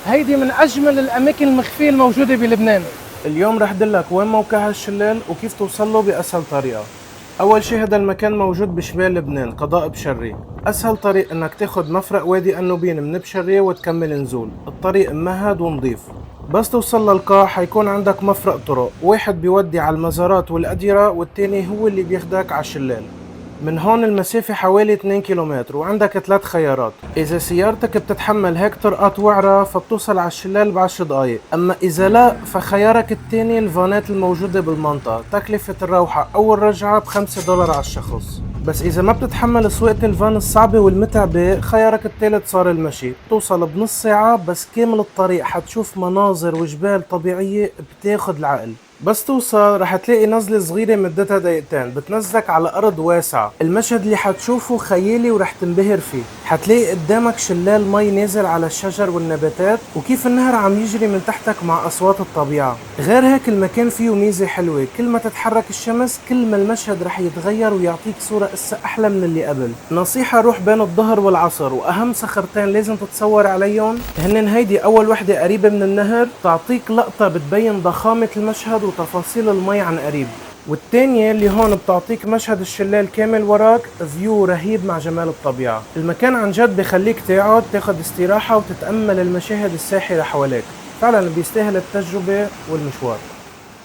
هيدي من أجمل الأماكن المخفية الموجودة بلبنان. اليوم رح دلك وين موقع هالشلال وكيف توصل له بأسهل طريقة. أول شي هذا المكان موجود بشمال لبنان قضاء بشري. أسهل طريق إنك تاخد مفرق وادي النوبين من بشرية وتكمل نزول، الطريق ممهد ونظيف. بس توصل للقاع حيكون عندك مفرق طرق، واحد بيودي على المزارات والأديرة والتاني هو اللي بياخدك على الشلال. من هون المسافة حوالي 2 كيلومتر وعندك 3 خيارات. إذا سيارتك بتتحمل هيك طرقات وعرة فبتوصل على الشلال ب10 دقايق، أما إذا لا فخيارك التاني الفانات الموجودة بالمنطقة، تكلفة الروحة أو الرجعة ب5 دولار على الشخص. بس إذا ما بتتحمل سواقة الفان الصعبة والمتعبة خيارك التالت صار المشي، بتوصل بنص ساعة بس كامل الطريق حتشوف مناظر وجبال طبيعية بتاخد العقل. بس توصل رح تلاقي نزلة صغيرة مدتها دقيقتين بتنزلك على أرض واسعة، المشهد اللي حتشوفه خيالي ورح تنبهر فيه. حتلاقي قدامك شلال مي نازل على الشجر والنباتات وكيف النهر عم يجري من تحتك مع أصوات الطبيعة. غير هيك المكان فيه ميزة حلوة، كل ما تتحرك الشمس كل ما المشهد رح يتغير ويعطيك صورة قصة أحلى من اللي قبل. نصيحة روح بين الظهر والعصر، وأهم صخرتين لازم تتصور عليهم هنن هيدي أول وحدة قريبة من النهر تعطيك لقطة بتبين ضخامة المشهد وتفاصيل المي عن قريب، والتانية اللي هون بتعطيك مشهد الشلال كامل وراك، فيو رهيب مع جمال الطبيعة. المكان عن جد بخليك تقعد تاخد استراحة وتتأمل المشاهد الساحرة حواليك، فعلا بيستاهل التجربة والمشوار.